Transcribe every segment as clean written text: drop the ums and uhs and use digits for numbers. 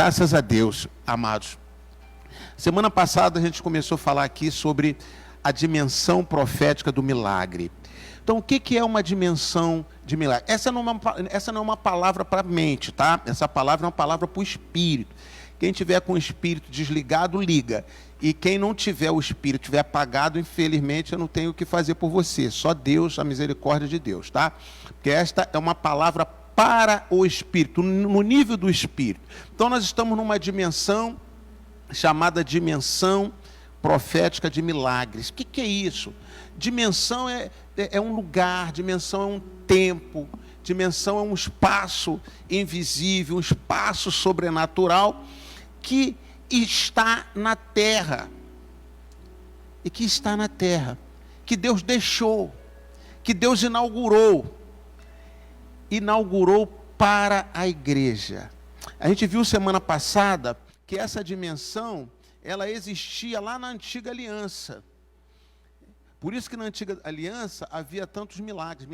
Graças a Deus, amados. Semana passada a gente começou a falar aqui sobre a dimensão profética do milagre. Então, o que é uma dimensão de milagre? Essa não é uma palavra para a mente, tá? Essa palavra é uma palavra para o espírito. Quem tiver com o espírito desligado, liga. E quem não tiver o espírito, tiver apagado, infelizmente, eu não tenho o que fazer por você. Só Deus, a misericórdia de Deus, tá? Porque esta é uma palavra para o espírito, no nível do espírito. Então, nós estamos numa dimensão chamada dimensão profética de milagres. O que é isso? Dimensão é um lugar, dimensão é um tempo, dimensão é um espaço invisível, um espaço sobrenatural que está na terra. E que está na terra. Que Deus deixou. Que Deus inaugurou. Inaugurou para a igreja. A gente viu semana passada que essa dimensão, ela existia lá na antiga aliança. Por isso que na antiga aliança havia tantos milagres,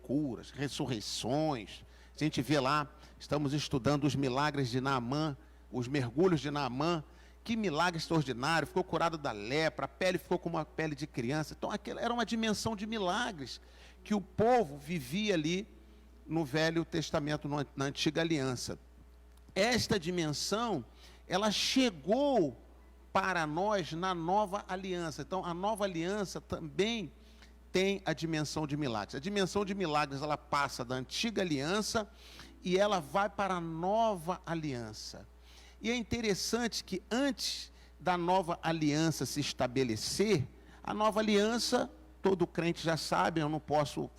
curas, ressurreições. A gente vê lá, estamos estudando os milagres de Naamã, os mergulhos de Naamã. Que milagre extraordinário, ficou curado da lepra, a pele ficou como uma pele de criança. Então, aquela era uma dimensão de milagres que o povo vivia ali no Velho Testamento, na antiga aliança. Esta dimensão, ela chegou para nós na nova aliança. Então, a nova aliança também tem a dimensão de milagres. A dimensão de milagres, ela passa da antiga aliança e ela vai para a nova aliança. E é interessante que antes da nova aliança se estabelecer, a nova aliança, todo crente já sabe, eu não posso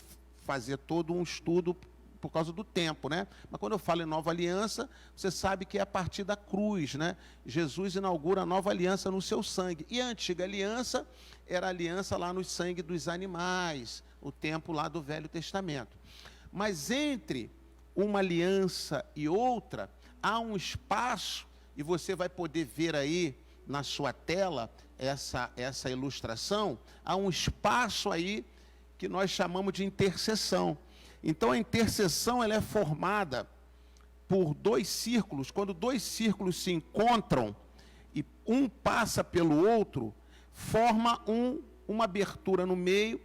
fazer todo um estudo por causa do tempo, né? Mas quando eu falo em nova aliança, você sabe que é a partir da cruz, né? Jesus inaugura a nova aliança no seu sangue. E a antiga aliança era a aliança lá no sangue dos animais, o tempo lá do Velho Testamento. Mas entre uma aliança e outra, há um espaço, e você vai poder ver aí na sua tela essa ilustração, há um espaço aí que nós chamamos de intercessão. Então, a intercessão ela é formada por dois círculos. Quando dois círculos se encontram e um passa pelo outro, forma uma abertura no meio,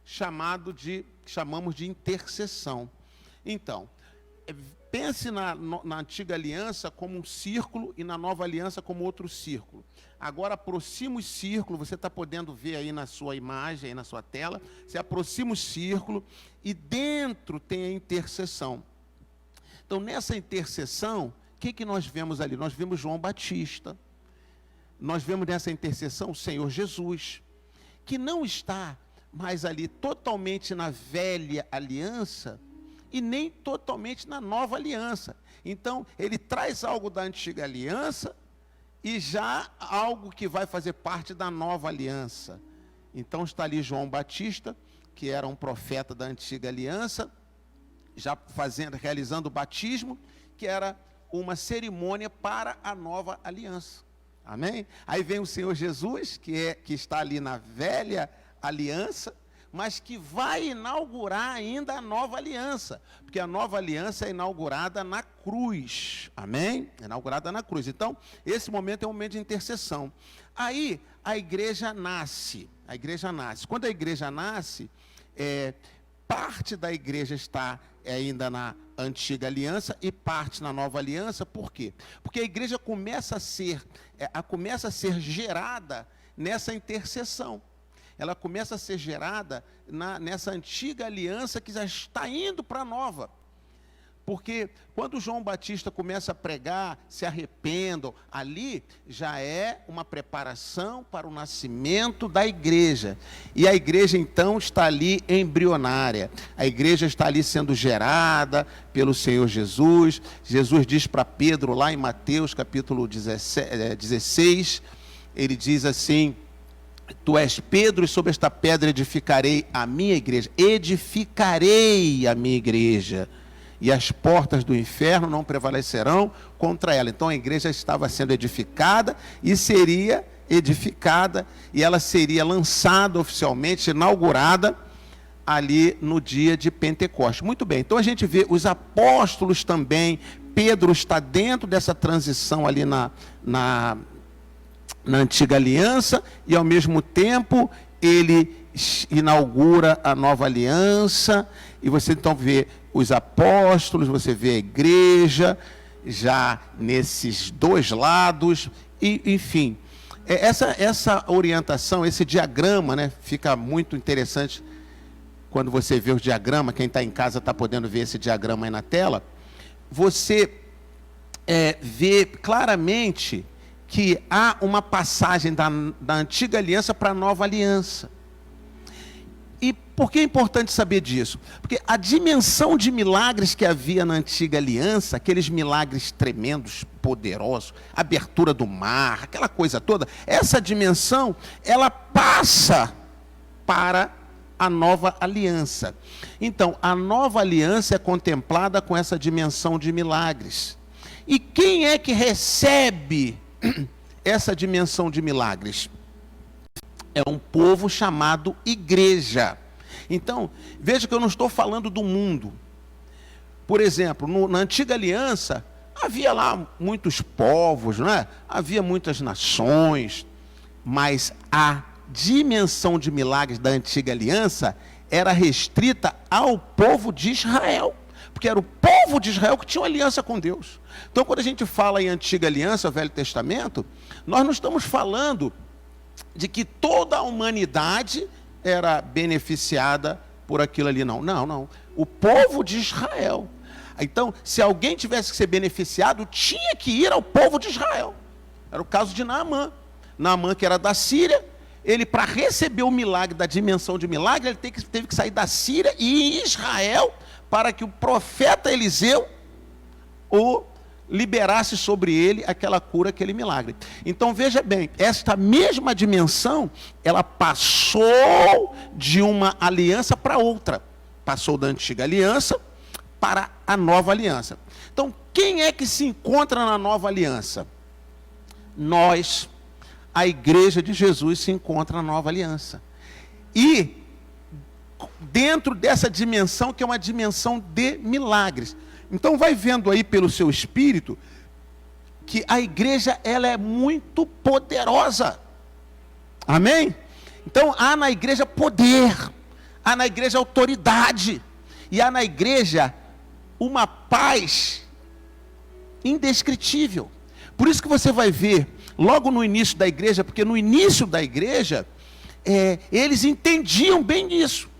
chamamos de intercessão. Então, pense na antiga aliança como um círculo e na nova aliança como outro círculo. Agora aproxima o círculo, você está podendo ver aí na sua imagem, aí na sua tela, você aproxima o círculo e dentro tem a intercessão. Então nessa intercessão, o que nós vemos ali? Nós vemos João Batista, nós vemos nessa intercessão o Senhor Jesus, que não está mais ali totalmente na velha aliança, e nem totalmente na nova aliança. Então, ele traz algo da antiga aliança e já algo que vai fazer parte da nova aliança. Então, está ali João Batista, que era um profeta da antiga aliança, já realizando o batismo, que era uma cerimônia para a nova aliança. Amém? Aí vem o Senhor Jesus, que está ali na velha aliança, mas que vai inaugurar ainda a nova aliança, porque a nova aliança é inaugurada na cruz, amém? É inaugurada na cruz. Então, esse momento é um momento de intercessão. Aí, a igreja nasce. Quando a igreja nasce, parte da igreja está ainda na antiga aliança e parte na nova aliança. Por quê? Porque a igreja começa a ser gerada nessa intercessão. Ela começa a ser gerada nessa antiga aliança que já está indo para a nova. Porque quando João Batista começa a pregar, se arrependam, ali já é uma preparação para o nascimento da igreja. E a igreja então está ali embrionária. A igreja está ali sendo gerada pelo Senhor Jesus. Jesus diz para Pedro lá em Mateus capítulo 16, ele diz assim: tu és Pedro, e sobre esta pedra edificarei a minha igreja. Edificarei a minha igreja, e as portas do inferno não prevalecerão contra ela. Então a igreja estava sendo edificada e seria edificada, e ela seria lançada oficialmente, inaugurada ali no dia de Pentecostes. Muito bem, então a gente vê os apóstolos também Pedro está dentro dessa transição ali na antiga aliança, e ao mesmo tempo ele inaugura a nova aliança, e você então vê os apóstolos, você vê a igreja, já nesses dois lados, e enfim, essa orientação, esse diagrama, né, fica muito interessante quando você vê o diagrama. Quem está em casa está podendo ver esse diagrama aí na tela. Você vê claramente que há uma passagem da antiga aliança para a nova aliança. E por que é importante saber disso? Porque a dimensão de milagres que havia na antiga aliança, aqueles milagres tremendos, poderosos, abertura do mar, aquela coisa toda, essa dimensão, ela passa para a nova aliança. Então, a nova aliança é contemplada com essa dimensão de milagres. E quem é que recebe essa dimensão de milagres? É um povo chamado igreja. Então, veja que eu não estou falando do mundo. Por exemplo, na antiga aliança, havia lá muitos povos, não é? Havia muitas nações, mas a dimensão de milagres da antiga aliança era restrita ao povo de Israel, porque era o povo de Israel que tinha uma aliança com Deus. Então, quando a gente fala em antiga aliança, Velho Testamento, nós não estamos falando de que toda a humanidade era beneficiada por aquilo ali, não. Não. O povo de Israel. Então, se alguém tivesse que ser beneficiado, tinha que ir ao povo de Israel. Era o caso de Naamã. Naamã, que era da Síria, ele, para receber o milagre, da dimensão de milagre, ele teve que sair da Síria e ir em Israel, para que o profeta Eliseu o liberasse sobre ele aquela cura, aquele milagre. Então veja bem, esta mesma dimensão, ela passou de uma aliança para outra. Passou da antiga aliança para a nova aliança. Então, quem é que se encontra na nova aliança? Nós, a igreja de Jesus, se encontra na nova aliança. E dentro dessa dimensão, que é uma dimensão de milagres. Então vai vendo aí pelo seu espírito que a igreja, ela é muito poderosa. Amém? Então há na igreja poder, há na igreja autoridade, e há na igreja uma paz indescritível. Por isso que você vai ver logo no início da igreja, porque no início da igreja eles entendiam bem isso.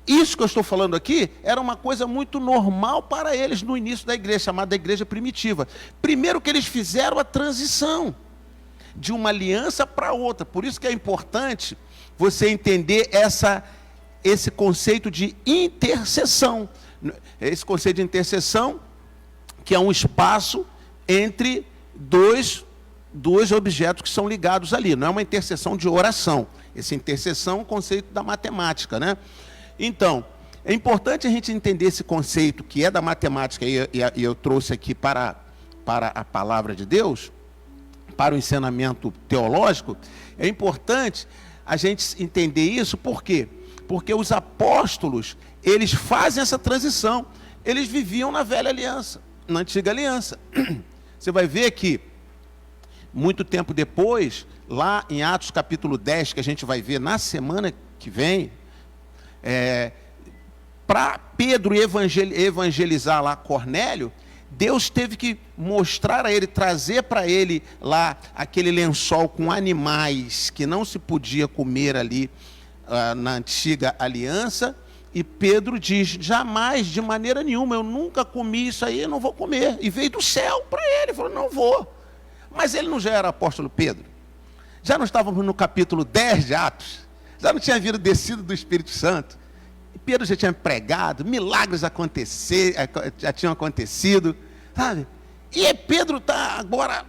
Isso que eu estou falando aqui era uma coisa muito normal para eles no início da igreja, chamada igreja primitiva. Primeiro que eles fizeram a transição de uma aliança para outra. Por isso que é importante você entender esse conceito de intercessão. Esse conceito de intercessão, que é um espaço entre dois objetos que são ligados ali. Não é uma intercessão de oração. Essa intercessão é um conceito da matemática, né? Então, é importante a gente entender esse conceito que é da matemática, e eu trouxe aqui para a palavra de Deus, para o ensinamento teológico. É importante a gente entender isso, por quê? Porque os apóstolos, eles fazem essa transição. Eles viviam na velha aliança, na antiga aliança. Você vai ver que, muito tempo depois, lá em Atos capítulo 10, que a gente vai ver na semana que vem, para Pedro evangelizar lá Cornélio, Deus teve que mostrar a ele, trazer para ele lá aquele lençol com animais que não se podia comer ali na antiga aliança, e Pedro diz: jamais, de maneira nenhuma, eu nunca comi isso aí, eu não vou comer. E veio do céu para ele, falou: não vou. Mas ele não já era apóstolo Pedro? Já não estávamos no capítulo 10 de Atos? Já não tinha vindo descido do Espírito Santo? E Pedro já tinha pregado, milagres já tinham acontecido, sabe? E Pedro está agora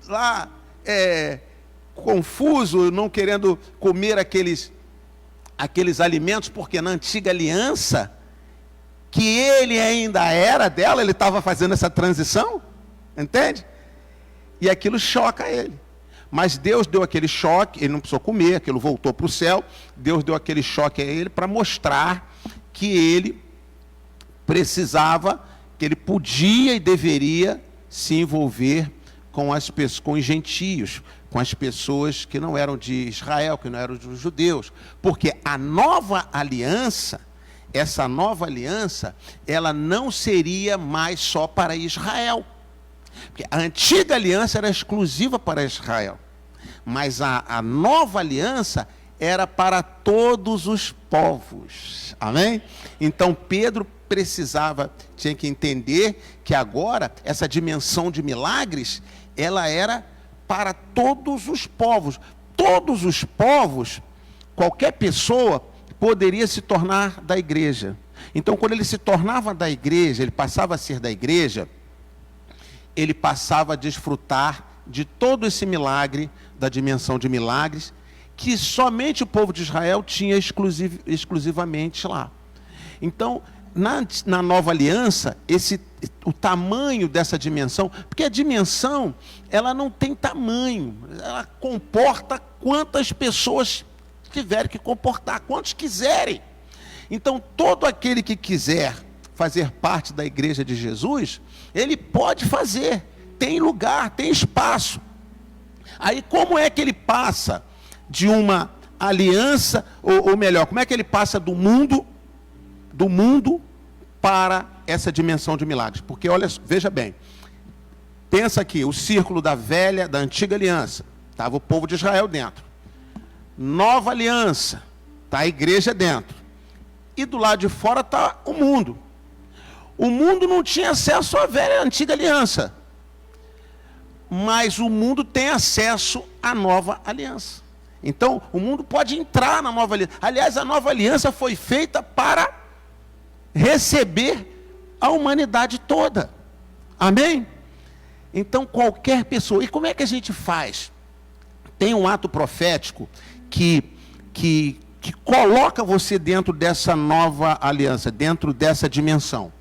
lá, confuso, não querendo comer aqueles alimentos, porque na antiga aliança, que ele ainda era dela, ele estava fazendo essa transição, entende? E aquilo choca ele. Mas Deus deu aquele choque, ele não precisou comer, aquilo voltou para o céu. Deus deu aquele choque a ele para mostrar que ele precisava que ele podia e deveria se envolver com os gentios, com as pessoas que não eram de Israel, que não eram dos judeus, porque a nova aliança, essa nova aliança, ela não seria mais só para Israel, porque a antiga aliança era exclusiva para Israel, mas a nova aliança era para todos os povos, amém? Então Pedro tinha que entender que agora, essa dimensão de milagres, ela era para todos os povos. Todos os povos, qualquer pessoa poderia se tornar da igreja. Então, quando ele se tornava da igreja, ele passava a ser da igreja, ele passava a desfrutar de todo esse milagre, da dimensão de milagres, que somente o povo de Israel tinha exclusivamente lá. Então, na nova aliança, o tamanho dessa dimensão, porque a dimensão, ela não tem tamanho, ela comporta quantas pessoas tiverem que comportar, quantos quiserem. Então, todo aquele que quiser fazer parte da igreja de Jesus, ele pode fazer, tem lugar, tem espaço. Aí, como é que ele passa de uma aliança, ou melhor, como é que ele passa do mundo para essa dimensão de milagres? Porque olha, veja bem, pensa aqui, o círculo da antiga aliança, estava o povo de Israel dentro. Nova aliança, está a igreja dentro. E do lado de fora está o mundo. O mundo não tinha acesso à antiga aliança, mas o mundo tem acesso à nova aliança. Então, o mundo pode entrar na nova aliança. Aliás, a nova aliança foi feita para receber a humanidade toda. Amém? Então, qualquer pessoa. E como é que a gente faz? Tem um ato profético que coloca você dentro dessa nova aliança, dentro dessa dimensão.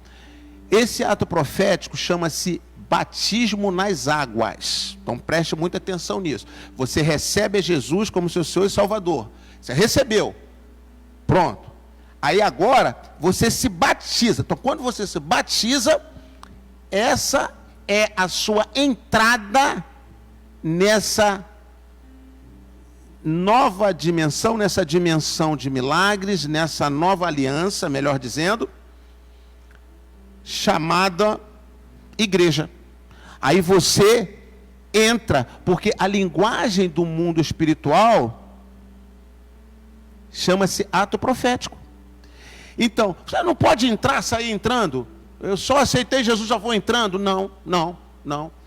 Esse ato profético chama-se batismo nas águas. Então preste muita atenção nisso. Você recebe a Jesus como seu Senhor e Salvador. Você recebeu. Pronto. Aí agora você se batiza. Então quando você se batiza, essa é a sua entrada nessa nova dimensão, nessa dimensão de milagres, nessa nova aliança, melhor dizendo, chamada igreja. Aí você entra, porque a linguagem do mundo espiritual chama-se ato profético. Então, você não pode entrar, sair entrando. Eu só aceitei Jesus, já vou entrando. Não.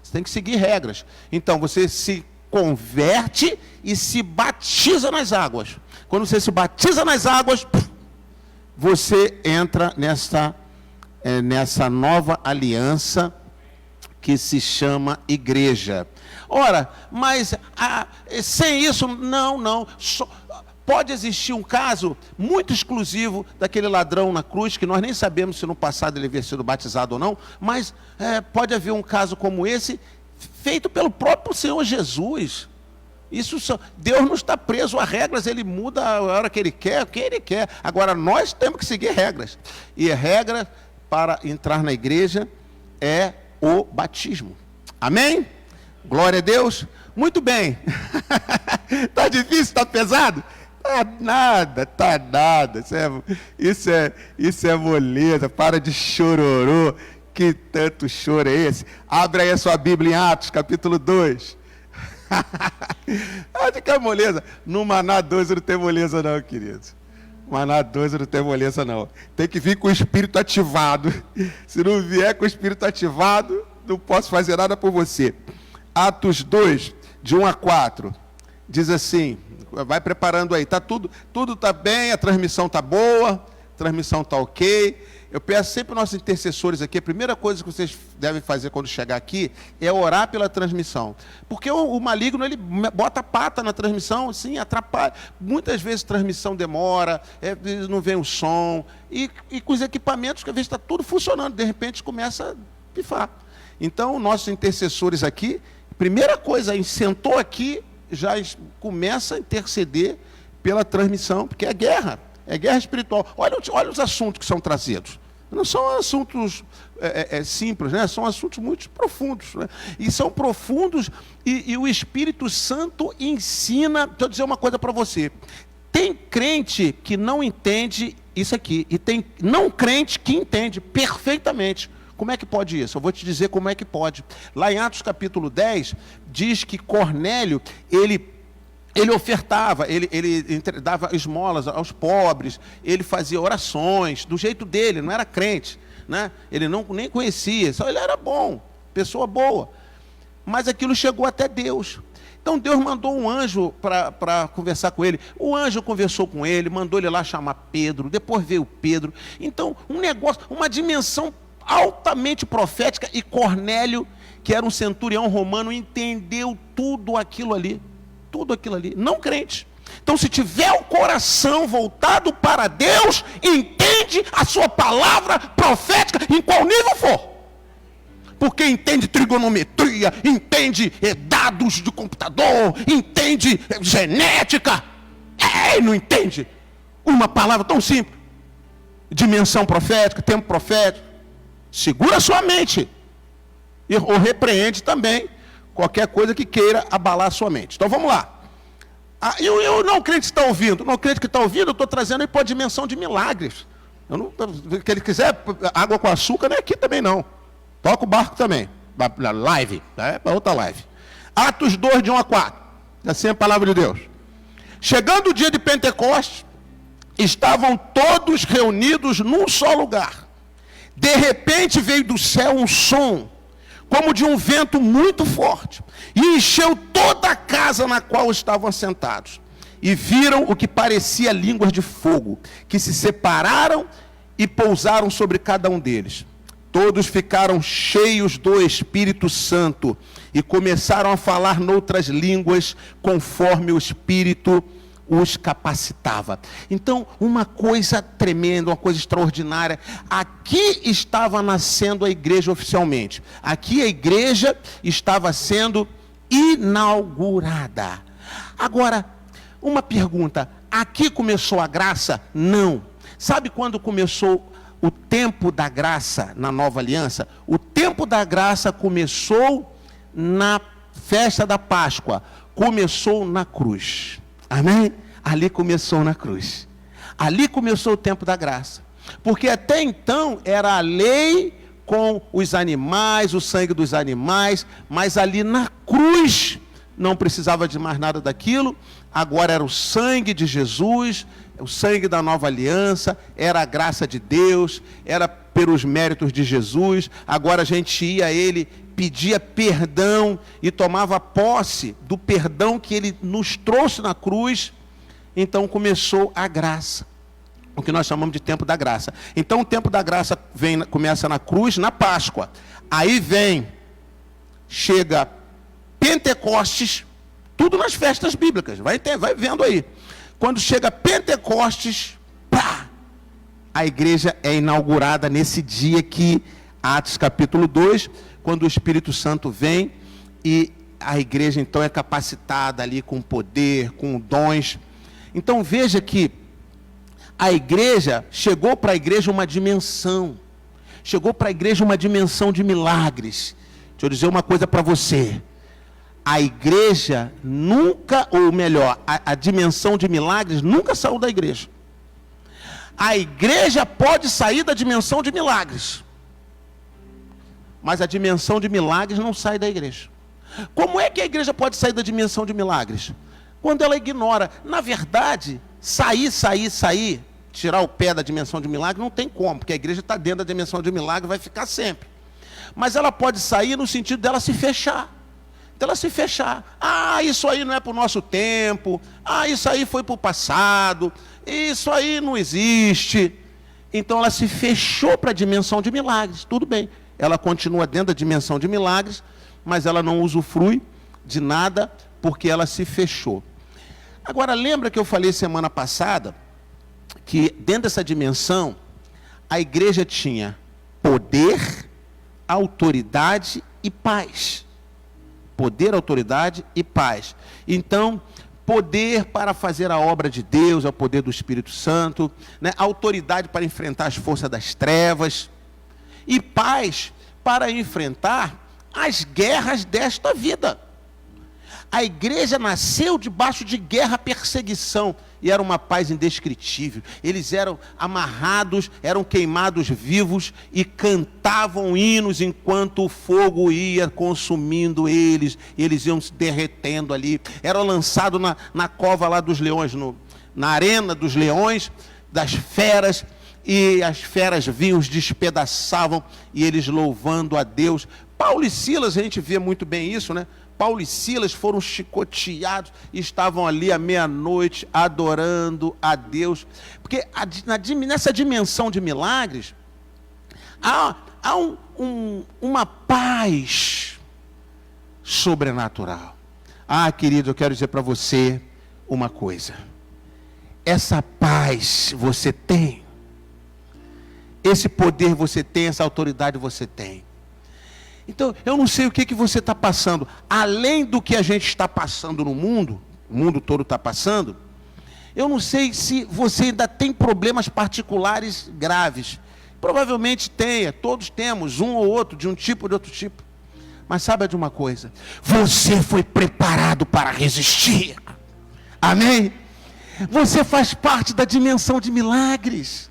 Você tem que seguir regras. Então, você se converte e se batiza nas águas. Quando você se batiza nas águas, você entra nessa nova aliança que se chama igreja. Ora, mas sem isso, não. Pode existir um caso muito exclusivo daquele ladrão na cruz, que nós nem sabemos se no passado ele havia sido batizado ou não, mas pode haver um caso como esse, feito pelo próprio Senhor Jesus. Deus não está preso a regras, ele muda a hora que ele quer, o que ele quer. Agora, nós temos que seguir regras. E a regra para entrar na igreja é o batismo. Amém? Glória a Deus. Muito bem. Está difícil? Está pesado? Tá nada. Isso é moleza. Para de chororô. Que tanto choro é esse? Abre aí a sua Bíblia em Atos, capítulo 2. Acho que é moleza. No Maná 12 não tem moleza não, querido. Maná 12 não tem moleza não. Tem que vir com o espírito ativado. Se não vier com o espírito ativado, não posso fazer nada por você. Atos 2, de 1 a 4. Diz assim, vai preparando aí. Tudo está bem, a transmissão está boa, a transmissão está ok. Eu peço sempre aos nossos intercessores aqui, a primeira coisa que vocês devem fazer quando chegar aqui é orar pela transmissão. Porque o maligno, ele bota pata na transmissão, assim, atrapalha. Muitas vezes a transmissão demora, não vem o som, e com os equipamentos, que às vezes está tudo funcionando, de repente começa a pifar. Então, nossos intercessores aqui, primeira coisa, sentou aqui, já começa a interceder pela transmissão, porque é guerra espiritual. Olha os assuntos que são trazidos. Não são assuntos simples, né? São assuntos muito profundos, né? E são profundos, e o Espírito Santo ensina. Deixa eu dizer uma coisa para você. Tem crente que não entende isso aqui, e tem não crente que entende perfeitamente. Como é que pode isso? Eu vou te dizer como é que pode. Lá em Atos capítulo 10, diz que Cornélio, ele ofertava, ele dava esmolas aos pobres, ele fazia orações, do jeito dele, não era crente, né? Ele nem conhecia, só ele era bom, pessoa boa. Mas aquilo chegou até Deus. Então Deus mandou um anjo para conversar com ele. O anjo conversou com ele, mandou ele lá chamar Pedro, depois veio Pedro. Então, um negócio, uma dimensão altamente profética, e Cornélio, que era um centurião romano, entendeu tudo aquilo ali. Tudo aquilo ali, não crente. Então, se tiver o coração voltado para Deus, entende a sua palavra profética em qual nível for. Porque entende trigonometria, entende dados de computador, entende genética. Não entende uma palavra tão simples. Dimensão profética, tempo profético. Segura sua mente. Ou repreende também qualquer coisa que queira abalar a sua mente. Então vamos lá. Eu não crente que está ouvindo. Não crente que está ouvindo, eu estou trazendo aí para a dimensão de milagres. Que ele quiser água com açúcar, não é aqui também não. Toca o barco também. Live, para outra live. Atos 2, de 1 a 4. Assim é a palavra de Deus. Chegando o dia de Pentecostes, estavam todos reunidos num só lugar. De repente veio do céu um som, como de um vento muito forte, e encheu toda a casa na qual estavam assentados. E viram o que parecia línguas de fogo, que se separaram e pousaram sobre cada um deles. Todos ficaram cheios do Espírito Santo e começaram a falar noutras línguas, conforme o Espírito os capacitava. Então, uma coisa tremenda, uma coisa extraordinária. Aqui estava nascendo a igreja oficialmente. Aqui a igreja estava sendo inaugurada. Agora, uma pergunta: aqui começou a graça? Não. Sabe quando começou o tempo da graça na nova aliança? O tempo da graça começou na festa da Páscoa. Começou na cruz. Amém? Ali começou na cruz. Ali começou o tempo da graça. Porque até então era a lei com os animais, o sangue dos animais, mas ali na cruz não precisava de mais nada daquilo. Agora era o sangue de Jesus, o sangue da nova aliança, era a graça de Deus, era pelos méritos de Jesus. Agora a gente ia a Ele, pedia perdão e tomava posse do perdão que Ele nos trouxe na cruz. Então começou a graça, o que nós chamamos de tempo da graça. Então o tempo da graça começa na cruz, na Páscoa. Aí chega Pentecostes, tudo nas festas bíblicas, vai vendo aí. Quando chega Pentecostes, a igreja é inaugurada nesse dia que, Atos capítulo 2, quando o Espírito Santo vem, e a igreja então é capacitada ali com poder, com dons. Então veja que a igreja, chegou para a igreja uma dimensão, chegou para a igreja uma dimensão de milagres. Deixa eu dizer uma coisa para você: a igreja nunca, ou melhor, a dimensão de milagres nunca saiu da igreja. A igreja pode sair da dimensão de milagres, mas a dimensão de milagres não sai da igreja. Como é que a igreja pode sair da dimensão de milagres? Quando ela ignora. Na verdade, sair, tirar o pé da dimensão de milagre, não tem como, porque a igreja está dentro da dimensão de milagre, vai ficar sempre. Mas ela pode sair no sentido dela se fechar. Dela se fechar. Isso aí não é para o nosso tempo. Isso aí foi para o passado. Isso aí não existe. Então ela se fechou para a dimensão de milagres. Tudo bem. Ela continua dentro da dimensão de milagres, mas ela não usufrui de nada porque ela se fechou. Agora, lembra que eu falei semana passada que dentro dessa dimensão a igreja tinha poder, autoridade e paz. Poder, autoridade e paz. Então, poder para fazer a obra de Deus, é o poder do Espírito Santo, né? Autoridade para enfrentar as forças das trevas, e paz para enfrentar as guerras desta vida. A igreja nasceu debaixo de guerra, perseguição, e era uma paz indescritível. Eles eram amarrados, eram queimados vivos e cantavam hinos enquanto o fogo ia consumindo eles. Eles iam se derretendo ali. Eram lançados na cova lá dos leões, na arena dos leões, das feras, e as feras vinham, os despedaçavam, e eles louvando a Deus. Paulo e Silas, a gente vê muito bem isso, né? Paulo e Silas foram chicoteados e estavam ali à meia-noite adorando a Deus. Porque nessa dimensão de milagres, há uma paz sobrenatural. Ah, querido, eu quero dizer para você uma coisa. Essa paz você tem. Esse poder você tem, essa autoridade você tem. Então, eu não sei o que você está passando, além do que a gente está passando no mundo, o mundo todo está passando, eu não sei se você ainda tem problemas particulares graves. Provavelmente tenha, todos temos, um ou outro, de um tipo ou de outro tipo. Mas saiba de uma coisa, você foi preparado para resistir. Amém? Você faz parte da dimensão de milagres.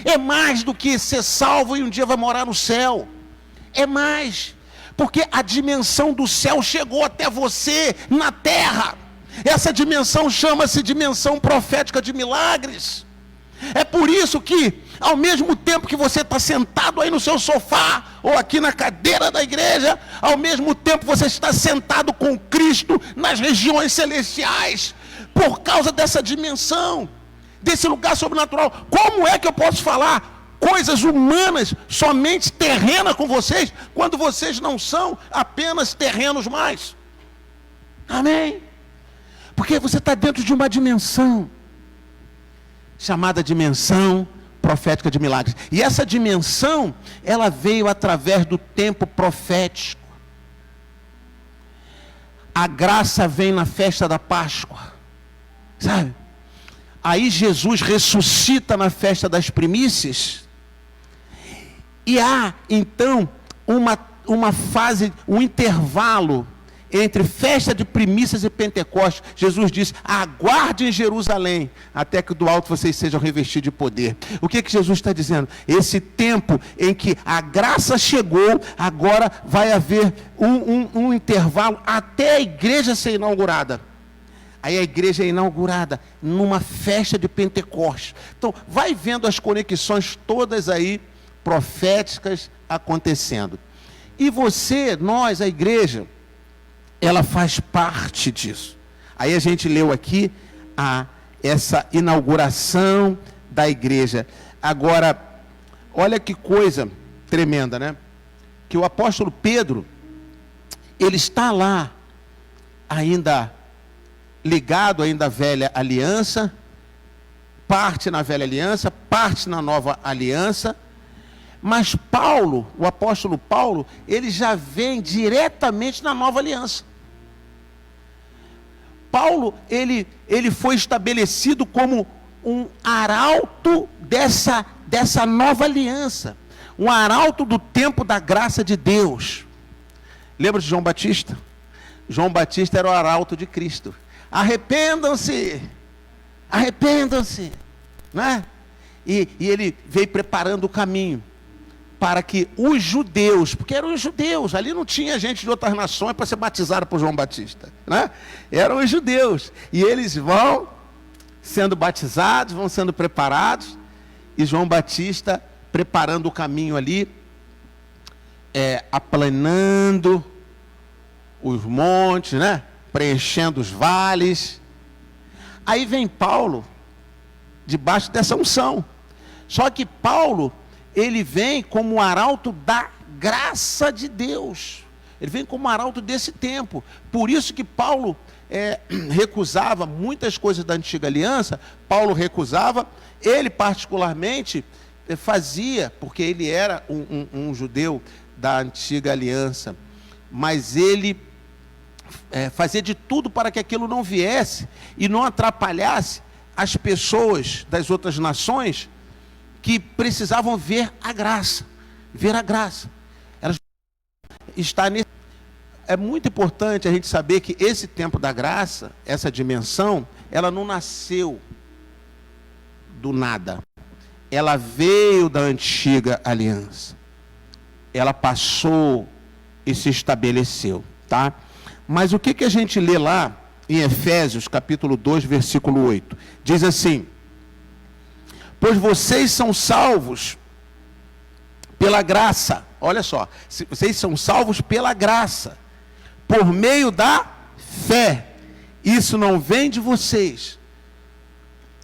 É mais do que ser salvo e um dia vai morar no céu. É mais, porque a dimensão do céu chegou até você na terra. Essa dimensão chama-se dimensão profética de milagres. É por isso que, ao mesmo tempo que você está sentado aí no seu sofá, ou aqui na cadeira da igreja, ao mesmo tempo você está sentado com Cristo nas regiões celestiais, por causa dessa dimensão, desse lugar sobrenatural. Como é que eu posso falar coisas humanas, somente terrenas com vocês, quando vocês não são apenas terrenos mais? Amém? Porque você está dentro de uma dimensão, chamada dimensão profética de milagres. E essa dimensão, ela veio através do tempo profético. A graça vem na festa da Páscoa, sabe? Aí Jesus ressuscita na festa das primícias. E há, então, uma fase, um intervalo entre festa de primícias e Pentecostes. Jesus disse: aguarde em Jerusalém, até que do alto vocês sejam revestidos de poder. O que Jesus está dizendo? Esse tempo em que a graça chegou, agora vai haver um intervalo até a igreja ser inaugurada. Aí a igreja é inaugurada numa festa de Pentecostes. Então, vai vendo as conexões todas aí, proféticas acontecendo. E você, nós, a igreja, ela faz parte disso. Aí a gente leu aqui essa inauguração da igreja. Agora, olha que coisa tremenda, né? Que o apóstolo Pedro, ele está lá ainda ligado ainda à velha aliança, parte na velha aliança, parte na nova aliança. Mas Paulo, o apóstolo Paulo, ele já vem diretamente na nova aliança. Paulo, ele foi estabelecido como um arauto dessa nova aliança. Um arauto do tempo da graça de Deus. Lembra de João Batista? João Batista era o arauto de Cristo. Arrependam-se, né? E ele veio preparando o caminho para que os judeus, porque eram os judeus, ali não tinha gente de outras nações para ser batizado por João Batista, né? Eram os judeus, e eles vão sendo batizados, vão sendo preparados, e João Batista preparando o caminho ali, aplanando os montes, né? Preenchendo os vales. Aí vem Paulo, debaixo dessa unção. Só que Paulo, ele vem como arauto da graça de Deus. Ele vem como arauto desse tempo. Por isso que Paulo recusava muitas coisas da antiga aliança. Paulo recusava. Ele particularmente fazia, porque ele era um judeu da antiga aliança. Mas ele fazer de tudo para que aquilo não viesse e não atrapalhasse as pessoas das outras nações que precisavam ver a graça. Ver a graça. Elas está nesse... É muito importante a gente saber que esse tempo da graça, essa dimensão, ela não nasceu do nada. Ela veio da antiga aliança. Ela passou e se estabeleceu, tá? Mas o que a gente lê lá em Efésios, capítulo 2, versículo 8? Diz assim: pois vocês são salvos pela graça. Olha só, vocês são salvos pela graça, por meio da fé. Isso não vem de vocês,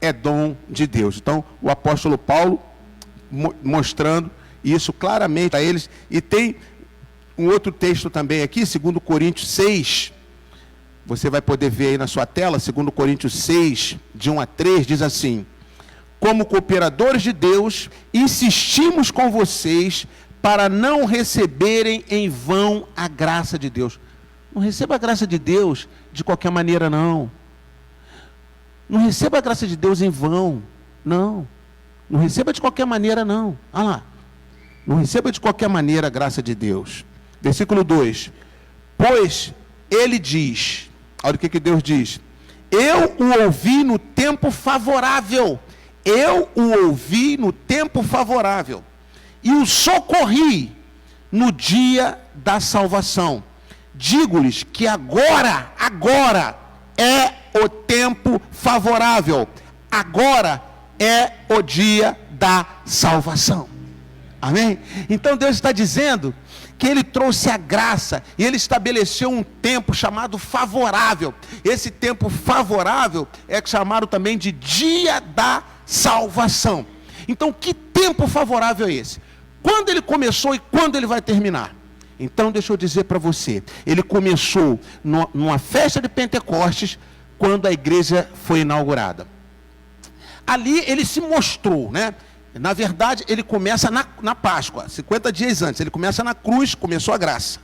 é dom de Deus. Então, o apóstolo Paulo mostrando isso claramente a eles. E tem um outro texto também aqui, 2 Coríntios 6. Você vai poder ver aí na sua tela, 2 Coríntios 6, de 1 a 3, diz assim: como cooperadores de Deus, insistimos com vocês para não receberem em vão a graça de Deus. Não receba a graça de Deus de qualquer maneira, não. Não receba a graça de Deus em vão. Não. Não receba de qualquer maneira, não. Olha lá. Não receba de qualquer maneira a graça de Deus. Versículo 2. Pois ele diz, olha o que Deus diz: eu o ouvi no tempo favorável. Eu o ouvi no tempo favorável. E o socorri no dia da salvação. Digo-lhes que agora é o tempo favorável. Agora é o dia da salvação. Amém? Então Deus está dizendo que Ele trouxe a graça e Ele estabeleceu um tempo chamado favorável. Esse tempo favorável é chamado também de dia da salvação. Então, que tempo favorável é esse? Quando ele começou e quando ele vai terminar? Então, deixa eu dizer para você, ele começou numa festa de Pentecostes, quando a igreja foi inaugurada. Ali ele se mostrou, né? Na verdade, ele começa na Páscoa, 50 dias antes. Ele começa na cruz, começou a graça.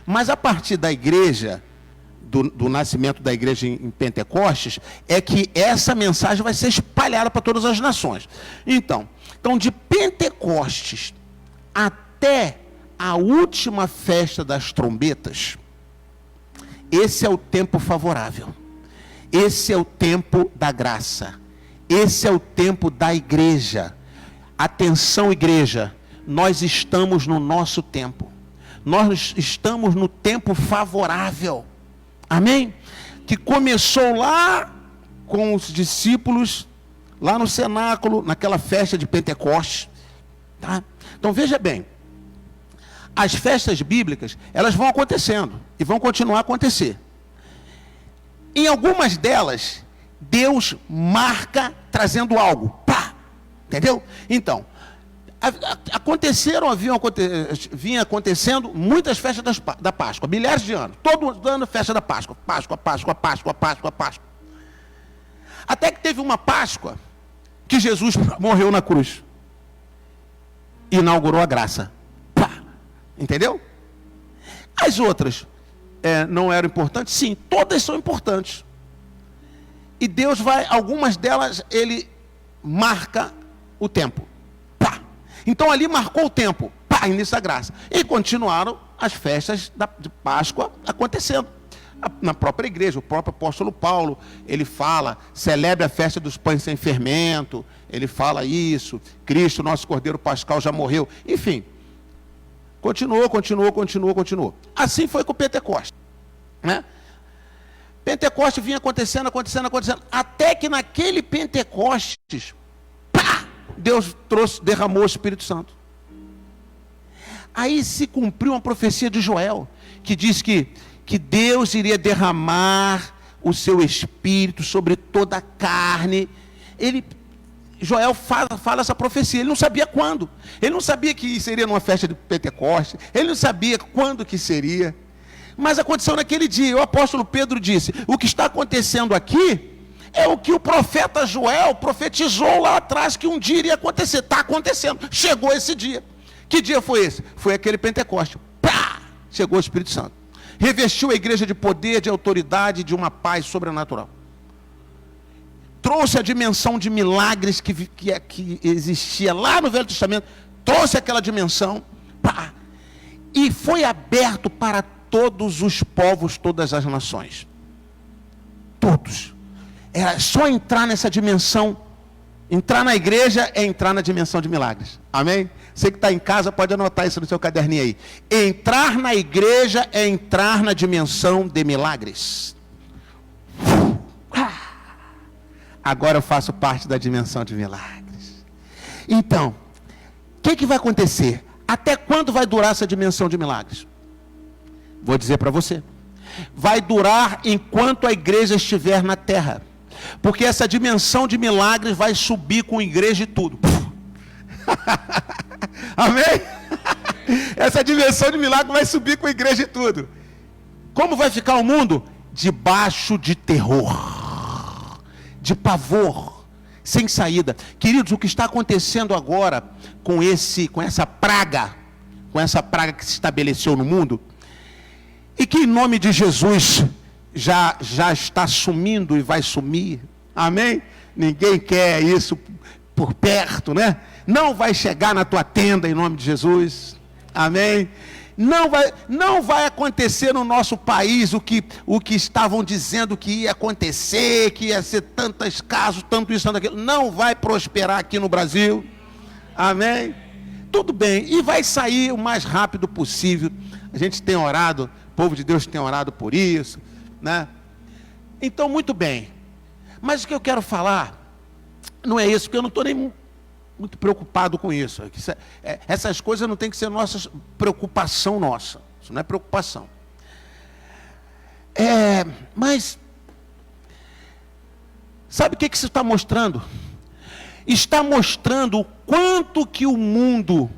Mas a partir da igreja, do nascimento da igreja em Pentecostes, é que essa mensagem vai ser espalhada para todas as nações. Então de Pentecostes até a última festa das trombetas, esse é o tempo favorável. Esse é o tempo da graça. Esse é o tempo da igreja. Atenção, igreja, nós estamos no nosso tempo. Nós estamos no tempo favorável. Amém? Que começou lá com os discípulos, lá no cenáculo, naquela festa de Pentecostes. Tá? Então veja bem, as festas bíblicas, elas vão acontecendo e vão continuar a acontecer. Em algumas delas, Deus marca trazendo algo. Pá! Entendeu? Então, vinha acontecendo muitas festas da Páscoa, milhares de anos. Todo ano festa da Páscoa. Páscoa. Até que teve uma Páscoa que Jesus morreu na cruz. Inaugurou a graça. Pá! Entendeu? As outras não eram importantes? Sim, todas são importantes. E Deus algumas delas, Ele marca o tempo. Pá! Então ali marcou o tempo. Pá! Início da graça. E continuaram as festas de Páscoa acontecendo. Na própria igreja, o próprio apóstolo Paulo, ele fala, celebre a festa dos pães sem fermento. Ele fala isso. Cristo, nosso Cordeiro Pascal, já morreu. Enfim. Continuou. Assim foi com o Pentecostes, né? Pentecostes vinha acontecendo, até que naquele Pentecostes, pá, Deus derramou o Espírito Santo. Aí se cumpriu uma profecia de Joel, que diz que Deus iria derramar o seu Espírito sobre toda a carne. Joel fala essa profecia, ele não sabia quando. Ele não sabia que seria numa festa de Pentecostes, ele não sabia quando que seria. Mas aconteceu naquele dia, e o apóstolo Pedro disse, o que está acontecendo aqui é o que o profeta Joel profetizou lá atrás, que um dia iria acontecer. Está acontecendo, chegou esse dia. Que dia foi esse? Foi aquele Pentecostes. Pá! Chegou o Espírito Santo. revestiu a igreja de poder, de autoridade, de uma paz sobrenatural. Trouxe a dimensão de milagres que existia lá no Velho Testamento, trouxe aquela dimensão, pá, e foi aberto para todos os povos, todas as nações. Todos. Era só entrar nessa dimensão. Entrar na igreja é entrar na dimensão de milagres. Amém? Você que está em casa pode anotar isso no seu caderninho aí. Entrar na igreja é entrar na dimensão de milagres. Agora eu faço parte da dimensão de milagres. Então, o que vai acontecer? Até quando vai durar essa dimensão de milagres? Vou dizer para você. Vai durar enquanto a igreja estiver na terra. Porque essa dimensão de milagres vai subir com igreja e tudo. Amém? Essa dimensão de milagre vai subir com a igreja e tudo. Como vai ficar o mundo? Debaixo de terror, de pavor, sem saída. Queridos, o que está acontecendo agora com essa praga que se estabeleceu no mundo, e que em nome de Jesus já está sumindo e vai sumir. Amém? Ninguém quer isso por perto, né? Não vai chegar na tua tenda em nome de Jesus. Amém? Não vai acontecer no nosso país o que estavam dizendo que ia acontecer, que ia ser tantos casos, tanto isso, tanto aquilo. Não vai prosperar aqui no Brasil. Amém? Tudo bem. E vai sair o mais rápido possível. A gente tem orado, o povo de Deus tem orado por isso, né? Então, muito bem. Mas o que eu quero falar não é isso, porque eu não estou nem muito preocupado com isso. Essas coisas não tem que ser preocupação nossa. Isso não é preocupação. Mas, sabe o que isso está mostrando? Está mostrando o quanto que o mundo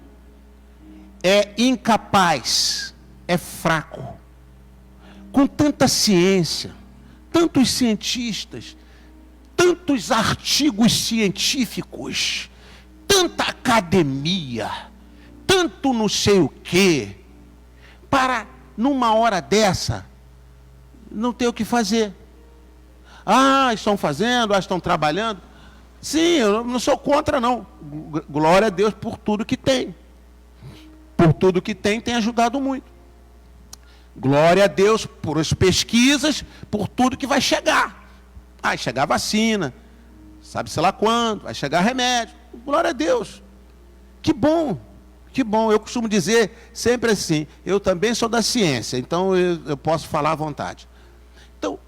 é incapaz, é fraco. Com tanta ciência, tantos cientistas, tantos artigos científicos, tanta academia, tanto não sei o quê, para numa hora dessa não ter o que fazer. Estão fazendo, estão trabalhando. Sim, eu não sou contra não. Glória a Deus por tudo que tem. Por tudo que tem ajudado muito. Glória a Deus por as pesquisas, por tudo que vai chegar. Vai chegar vacina, sabe-se lá quando, vai chegar remédio. Glória a Deus. Que bom, que bom. Eu costumo dizer sempre assim, eu também sou da ciência, então eu posso falar à vontade. Então,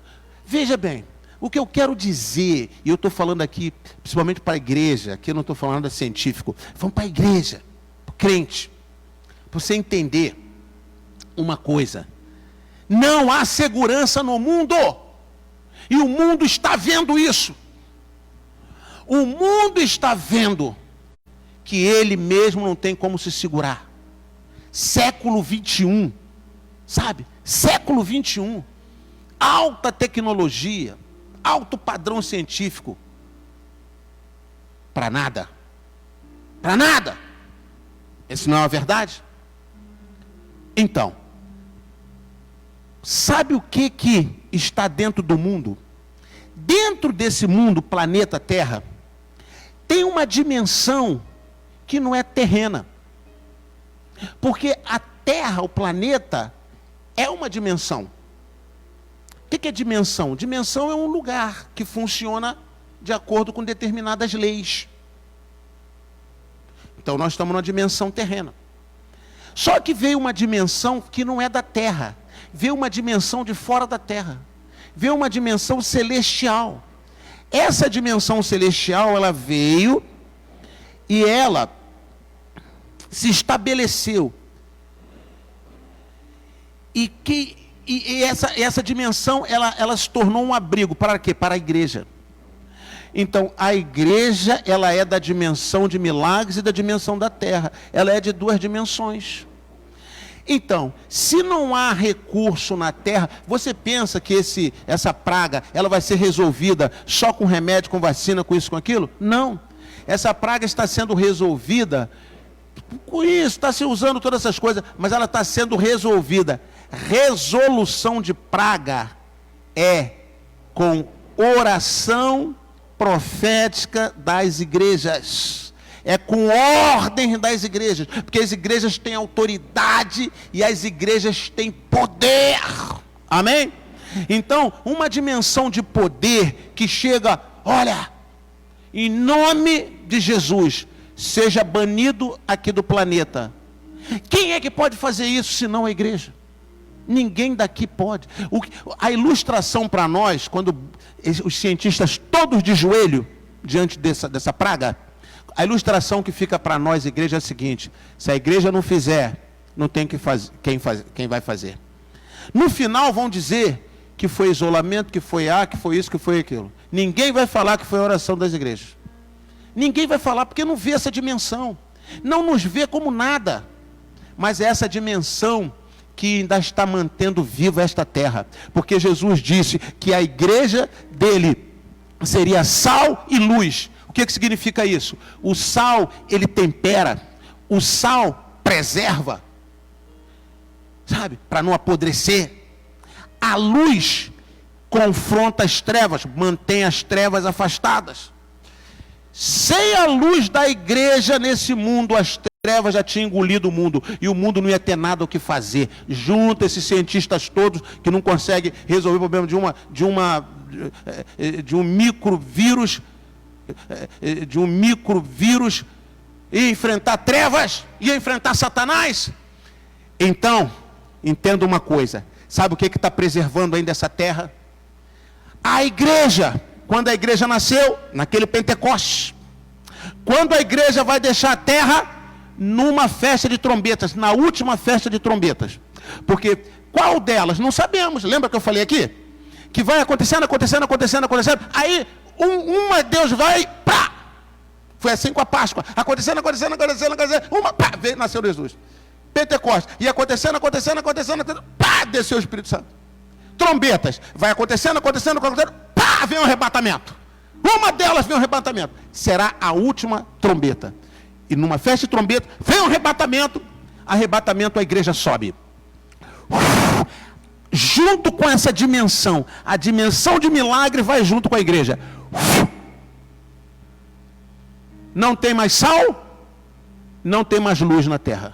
veja bem, o que eu quero dizer, e eu estou falando aqui, principalmente para a igreja, aqui eu não estou falando de científico, vamos para a igreja, para o crente, para você entender uma coisa. Não há segurança no mundo. E o mundo está vendo isso. O mundo está vendo que ele mesmo não tem como se segurar. Século 21, sabe? Século 21. Alta tecnologia, alto padrão científico. Para nada. Para nada. Isso não é a verdade? Então, sabe o que está dentro do mundo? Dentro desse mundo, planeta Terra, tem uma dimensão que não é terrena. Porque a Terra, o planeta, é uma dimensão. O que é dimensão? Dimensão é um lugar que funciona de acordo com determinadas leis. Então nós estamos numa dimensão terrena. Só que veio uma dimensão que não é da Terra. Veio uma dimensão de fora da Terra. Veio uma dimensão celestial. Essa dimensão celestial, ela veio e ela se estabeleceu. E essa dimensão, ela se tornou um abrigo. Para quê? Para a igreja. Então, a igreja, ela é da dimensão de milagres e da dimensão da terra. Ela é de duas dimensões. Então, se não há recurso na terra, você pensa que essa praga, ela vai ser resolvida só com remédio, com vacina, com isso, com aquilo? Não. Essa praga está sendo resolvida com isso, está se usando todas essas coisas, mas ela está sendo resolvida resolução de praga é com oração profética das igrejas. É com ordem das igrejas, porque as igrejas têm autoridade e as igrejas têm poder. Amém? Então, uma dimensão de poder que chega, olha, em nome de Jesus, seja banido aqui do planeta. Quem é que pode fazer isso senão a igreja? Ninguém daqui pode. A ilustração para nós, quando os cientistas todos de joelho diante dessa praga, a ilustração que fica para nós, igreja, é a seguinte: se a igreja não fizer, não tem quem vai fazer. No final vão dizer que foi isolamento, que foi que foi isso, que foi aquilo. Ninguém vai falar que foi a oração das igrejas. Ninguém vai falar, porque não vê essa dimensão. Não nos vê como nada. Mas é essa dimensão que ainda está mantendo viva esta terra. Porque Jesus disse que a igreja dele seria sal e luz. O que significa isso? O sal, ele tempera. O sal preserva. Sabe? Para não apodrecer. A luz confronta as trevas, mantém as trevas afastadas. Sem a luz da igreja nesse mundo, as trevas já tinham engolido o mundo, e o mundo não ia ter nada o que fazer. Junta esses cientistas todos que não conseguem resolver o problema de um microvírus, e enfrentar trevas, e enfrentar Satanás. Então, entenda uma coisa: sabe o que está preservando ainda essa terra? A igreja. Quando a igreja nasceu, naquele Pentecostes. Quando a igreja vai deixar a terra, numa festa de trombetas, na última festa de trombetas. Porque qual delas? Não sabemos. Lembra que eu falei aqui? Que vai acontecendo. Aí, uma Deus vai, pá! Foi assim com a Páscoa. Acontecendo, pá! Veio, nasceu Jesus. Pentecostes. E acontecendo, pá! Desceu o Espírito Santo. Trombetas. Vai acontecendo, pá! Vem um arrebatamento. Uma delas vem um arrebatamento. Será a última trombeta. E numa festa de trombeta, vem um arrebatamento. Arrebatamento, a igreja sobe. Junto com essa dimensão, a dimensão de milagre vai junto com a igreja. Não tem mais sal, não tem mais luz na terra.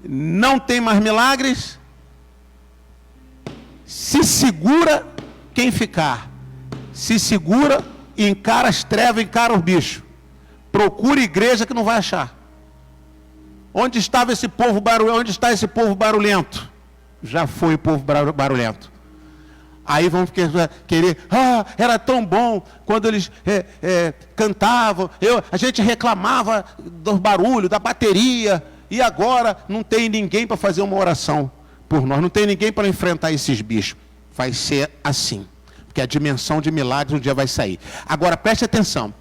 Não tem mais milagres. Se segura quem ficar. Se segura e encara as trevas, encara os bichos. Procura igreja que não vai achar. Onde estava esse povo barulhento? Onde está esse povo barulhento? Já foi o povo barulhento. Aí vão querer, era tão bom quando eles cantavam, a gente reclamava do barulho, da bateria, e agora não tem ninguém para fazer uma oração por nós, não tem ninguém para enfrentar esses bichos. Vai ser assim, porque a dimensão de milagres um dia vai sair. Agora preste atenção,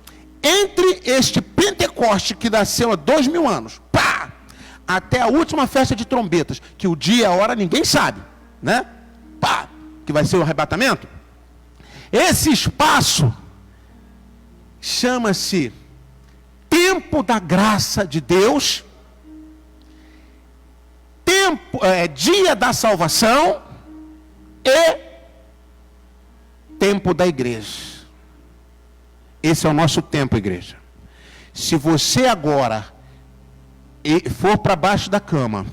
entre este Pentecoste que nasceu há 2000 anos, pá, até a última festa de trombetas, que o dia e a hora ninguém sabe, né? Pá, que vai ser o arrebatamento. Esse espaço chama-se tempo da graça de Deus, dia da salvação e tempo da igreja. Esse é o nosso tempo, igreja. Se você agora for para baixo da cama,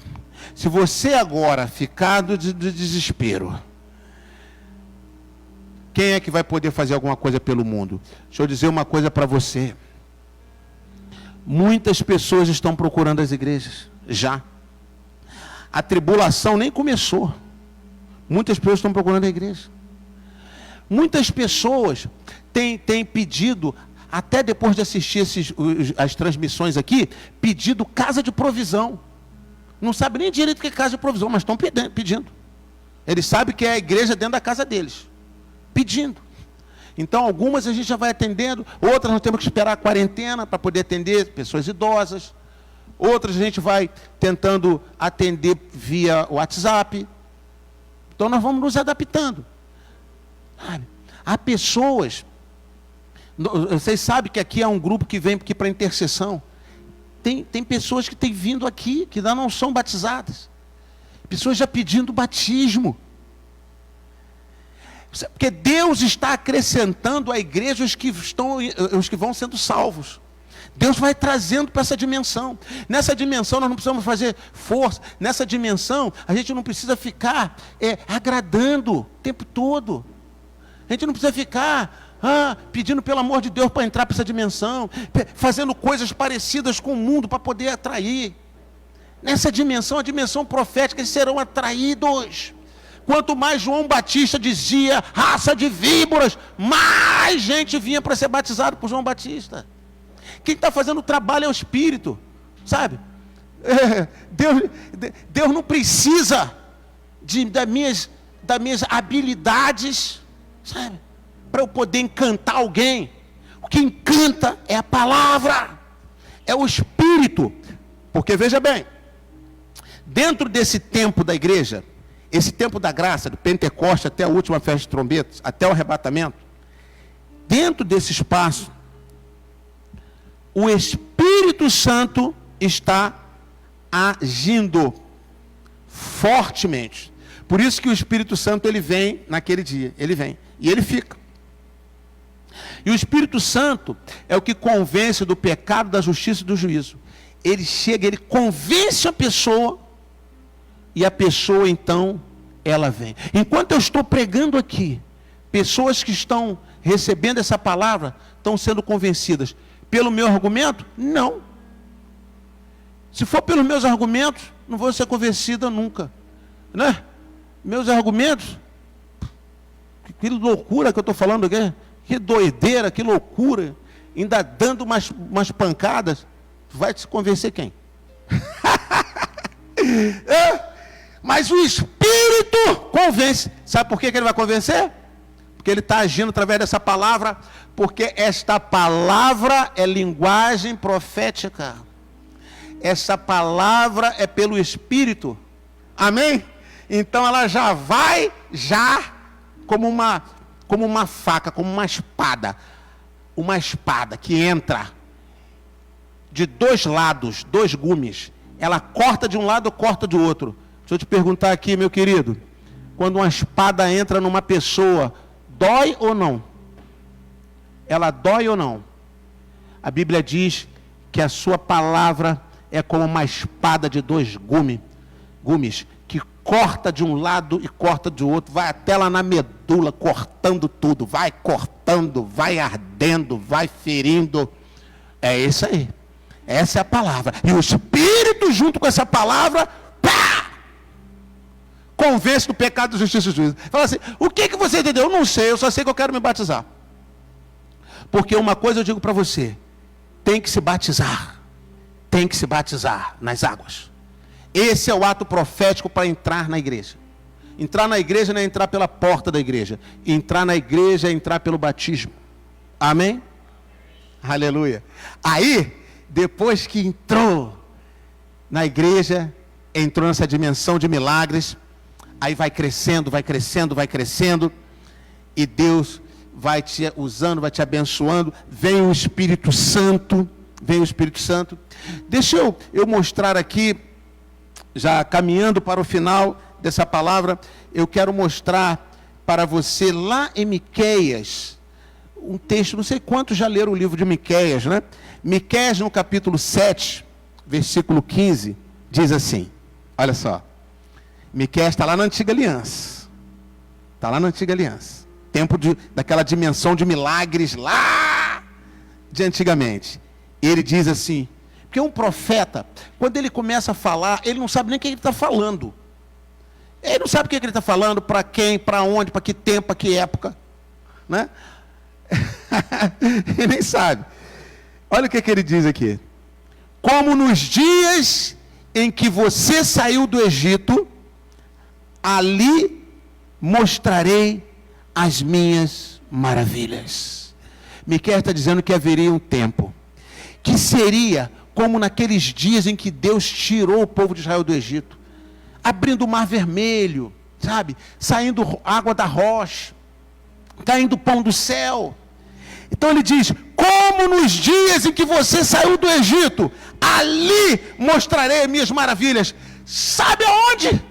se você agora ficar de desespero, quem é que vai poder fazer alguma coisa pelo mundo? Deixa eu dizer uma coisa para você. Muitas pessoas estão procurando as igrejas, já. A tribulação nem começou. Muitas pessoas estão procurando a igreja. Muitas pessoas têm pedido, até depois de assistir as transmissões aqui, pedido casa de provisão. Não sabe nem direito o que é casa de provisão, mas estão pedindo. Eles sabem que é a igreja dentro da casa deles. Pedindo. Então algumas a gente já vai atendendo, outras nós temos que esperar a quarentena para poder atender pessoas idosas, outras a gente vai tentando atender via WhatsApp. Então nós vamos nos adaptando. Há pessoas, vocês sabem que aqui é um grupo que vem aqui para intercessão. Tem pessoas que têm vindo aqui, que ainda não são batizadas. Pessoas já pedindo batismo. Porque Deus está acrescentando à igreja os que vão sendo salvos. Deus vai trazendo para essa dimensão. Nessa dimensão nós não precisamos fazer força. Nessa dimensão a gente não precisa ficar agradando o tempo todo. A gente não precisa ficar pedindo pelo amor de Deus para entrar para essa dimensão, fazendo coisas parecidas com o mundo para poder atrair. Nessa dimensão, a dimensão profética, eles serão atraídos. Quanto mais João Batista dizia, raça de víboras, mais gente vinha para ser batizado por João Batista. Quem está fazendo o trabalho é o Espírito, sabe? Deus não precisa das minhas habilidades, sabe? Para eu poder encantar alguém. O que encanta é a palavra, é o Espírito. Porque veja bem, dentro desse tempo da igreja, esse tempo da graça, do Pentecoste até a última festa de trombetas, até o arrebatamento, dentro desse espaço, o Espírito Santo está agindo fortemente. Por isso que o Espírito Santo ele vem naquele dia, ele vem e ele fica. E o Espírito Santo é o que convence do pecado, da justiça e do juízo. Ele chega, ele convence a pessoa, e a pessoa então, ela vem. Enquanto eu estou pregando aqui, pessoas que estão recebendo essa palavra, estão sendo convencidas. Pelo meu argumento? Não. Se for pelos meus argumentos, não vou ser convencida nunca. Né? Meus argumentos, que loucura que eu estou falando aqui, que doideira, que loucura, ainda dando umas pancadas, vai te convencer quem? Mas o Espírito convence. Sabe por que ele vai convencer? Porque ele está agindo através dessa palavra, porque esta palavra é linguagem profética. Essa palavra é pelo Espírito. Amém? Então ela já vai, como uma faca, como uma espada. Uma espada que entra de dois lados, dois gumes. Ela corta de um lado, corta do outro. Deixa eu te perguntar aqui, meu querido. Quando uma espada entra numa pessoa, dói ou não? Ela dói ou não? A Bíblia diz que a sua palavra é como uma espada de dois gumes, que corta de um lado e corta do outro, vai até lá na medula, cortando tudo, vai cortando, vai ardendo, vai ferindo. É isso aí. Essa é a palavra. E o Espírito, junto com essa palavra, convence do pecado, da justiça e do juízo. Fala assim, o que você entendeu? Eu não sei, eu só sei que eu quero me batizar. Porque uma coisa eu digo para você, tem que se batizar nas águas. Esse é o ato profético para entrar na igreja. Entrar na igreja não é entrar pela porta da igreja. Entrar na igreja é entrar pelo batismo. Amém? Aleluia. Aí, depois que entrou na igreja, entrou nessa dimensão de milagres, aí vai crescendo, e Deus vai te usando, vai te abençoando, vem o Espírito Santo. Deixa eu mostrar aqui, já caminhando para o final dessa palavra, eu quero mostrar para você lá em Miqueias, um texto, não sei quantos já leram o livro de Miqueias, né? Miqueias no capítulo 7, versículo 15, diz assim, olha só, Miqueias está lá na Antiga Aliança, tempo daquela dimensão de milagres lá de antigamente. Ele diz assim, porque um profeta, quando ele começa a falar, ele não sabe nem o que ele está falando. Ele não sabe o que ele está falando, para quem, para onde, para que tempo, para que época, né? Ele nem sabe. Olha o que ele diz aqui. Como nos dias em que você saiu do Egito, ali mostrarei as minhas maravilhas. Miqueias está dizendo que haveria um tempo, que seria como naqueles dias em que Deus tirou o povo de Israel do Egito, abrindo o mar vermelho, sabe? Saindo água da rocha, caindo pão do céu. Então ele diz, como nos dias em que você saiu do Egito, ali mostrarei minhas maravilhas. Sabe aonde?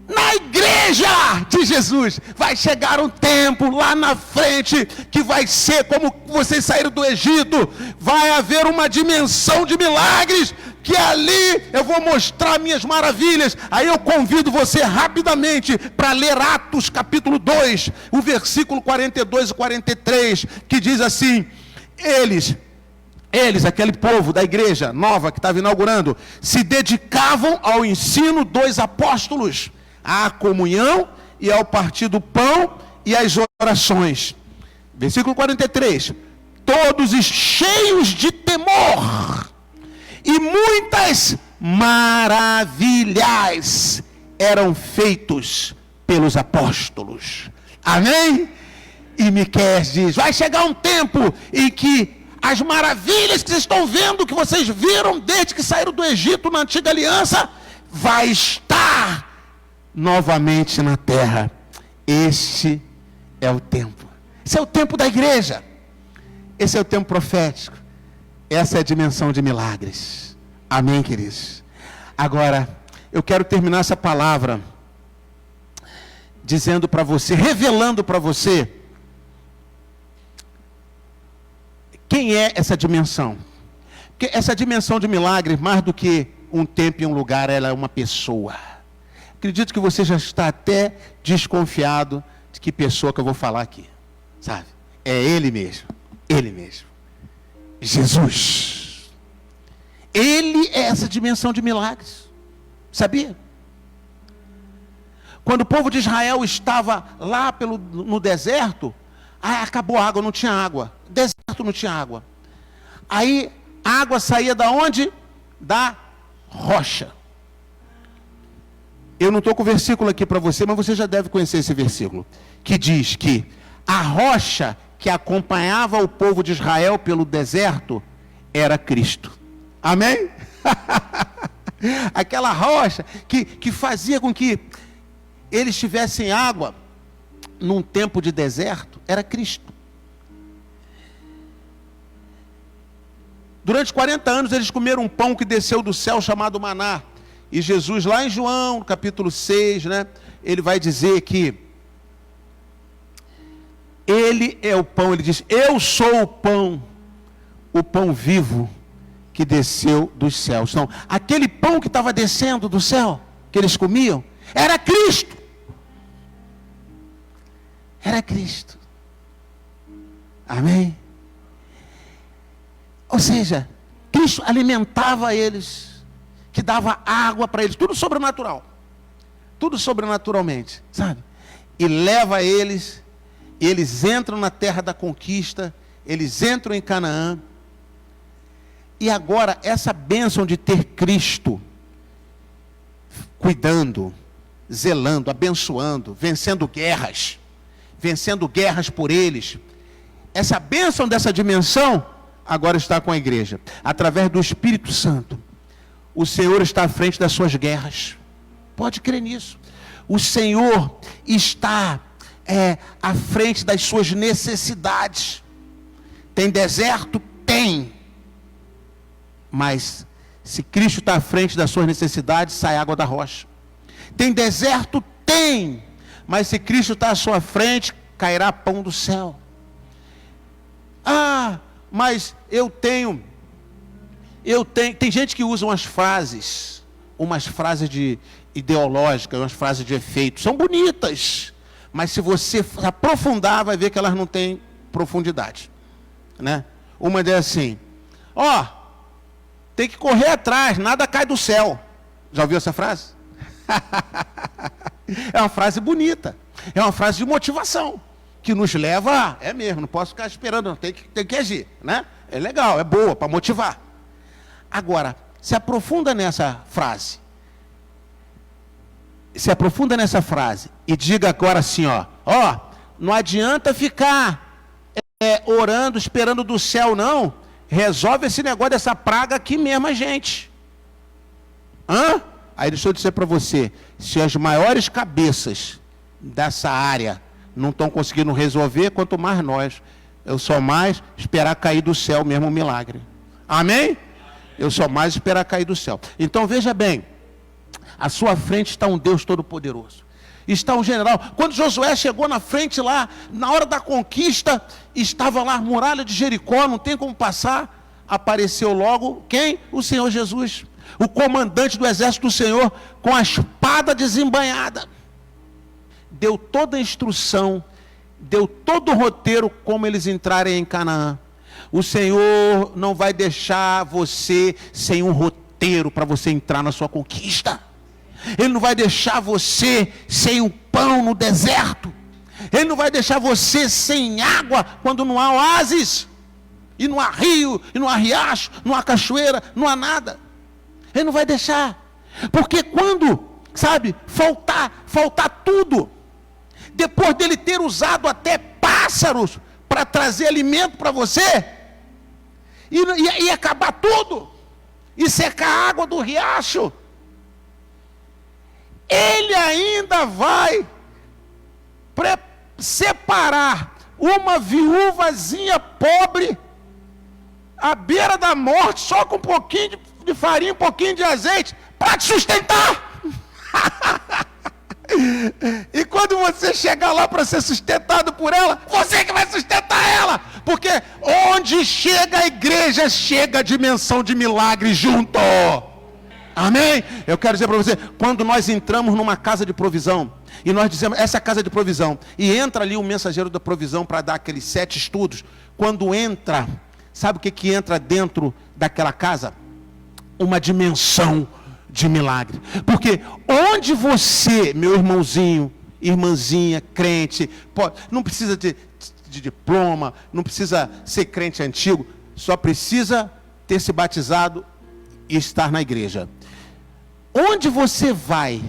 Na igreja de Jesus vai chegar um tempo lá na frente que vai ser como vocês saíram do Egito. Vai haver uma dimensão de milagres que ali eu vou mostrar minhas maravilhas. Aí eu convido você rapidamente para ler Atos capítulo 2, o versículo 42 e 43, que diz assim: eles, aquele povo da igreja nova que estava inaugurando, se dedicavam ao ensino dos apóstolos, à comunhão e ao partir do pão e às orações. Versículo 43. Todos cheios de temor, e muitas maravilhas eram feitos pelos apóstolos. Amém? E Miqueias diz: vai chegar um tempo em que as maravilhas que vocês estão vendo, que vocês viram desde que saíram do Egito na antiga aliança, vai estar novamente na terra. Este é o tempo. Esse é o tempo da igreja. Esse é o tempo profético. Essa é a dimensão de milagres. Amém, queridos? Agora, eu quero terminar essa palavra dizendo para você, revelando para você quem é essa dimensão. Porque essa dimensão de milagres, mais do que um tempo e um lugar, ela é uma pessoa. Acredito que você já está até desconfiado de que pessoa que eu vou falar aqui, sabe? É Ele mesmo, Jesus. Ele é essa dimensão de milagres, sabia? Quando o povo de Israel estava lá no deserto, acabou a água, não tinha água. Deserto, não tinha água. Aí a água saía da onde? Da rocha. Eu não estou com o versículo aqui para você, mas você já deve conhecer esse versículo, que diz que a rocha que acompanhava o povo de Israel pelo deserto era Cristo. Amém? Aquela rocha que fazia com que eles tivessem água num tempo de deserto, era Cristo. Durante 40 anos eles comeram um pão que desceu do céu chamado maná. E Jesus, lá em João, capítulo 6, né, ele vai dizer que Ele é o pão. Ele diz: eu sou o pão vivo que desceu dos céus. Então, aquele pão que estava descendo do céu, que eles comiam, era Cristo. Era Cristo. Amém? Ou seja, Cristo alimentava eles, que dava água para eles, tudo sobrenatural, tudo sobrenaturalmente, sabe? E leva eles, e eles entram na terra da conquista, eles entram em Canaã, e agora essa bênção de ter Cristo cuidando, zelando, abençoando, vencendo guerras por eles, essa bênção dessa dimensão agora está com a igreja, através do Espírito Santo. O Senhor está à frente das suas guerras, pode crer nisso. O Senhor está à frente das suas necessidades. Tem deserto? Tem. Mas se Cristo está à frente das suas necessidades, sai água da rocha. Tem deserto? Tem. Mas se Cristo está à sua frente, cairá pão do céu. Mas tem gente que usa umas frases ideológicas, umas frases de efeito, são bonitas, mas se você aprofundar, vai ver que elas não têm profundidade, né? Uma delas assim: tem que correr atrás, nada cai do céu. Já ouviu essa frase? É uma frase bonita, é uma frase de motivação, que nos leva não posso ficar esperando, não, tem que agir, né? É legal, é boa para motivar. Agora, se aprofunda nessa frase e diga agora assim, não adianta ficar orando, esperando do céu, não. Resolve esse negócio dessa praga aqui mesmo, gente. Aí deixa eu dizer para você, se as maiores cabeças dessa área não estão conseguindo resolver, quanto mais nós. Eu só mais esperar cair do céu mesmo um milagre. Amém? Eu só mais esperar cair do céu. Então veja bem, À sua frente está um Deus Todo-Poderoso. Está um general. Quando Josué chegou na frente lá, na hora da conquista, estava lá a muralha de Jericó, não tem como passar. Apareceu logo quem? O Senhor Jesus, o comandante do exército do Senhor, com a espada desembainhada. Deu toda a instrução, deu todo o roteiro como eles entrarem em Canaã. O Senhor não vai deixar você sem um roteiro para você entrar na sua conquista. Ele não vai deixar você sem um pão no deserto. Ele não vai deixar você sem água quando não há oásis. E não há rio, e não há riacho, não há cachoeira, não há nada. Ele não vai deixar. Porque quando, faltar tudo, depois dele ter usado até pássaros para trazer alimento para você, e acabar tudo, e secar a água do riacho, ele ainda vai separar uma viúvazinha pobre, à beira da morte, só com um pouquinho de farinha, um pouquinho de azeite, para te sustentar. E quando você chegar lá para ser sustentado por ela, você que vai sustentar ela, porque onde chega a igreja, chega a dimensão de milagre junto. Amém? Eu quero dizer para você, quando nós entramos numa casa de provisão, e nós dizemos, essa é a casa de provisão, e entra ali o mensageiro da provisão para dar aqueles 7 estudos, quando entra, sabe o que entra dentro daquela casa? Uma dimensão de milagre. Porque onde você, meu irmãozinho, irmãzinha, crente, não precisa de diploma, não precisa ser crente antigo, só precisa ter se batizado e estar na igreja. Onde você vai,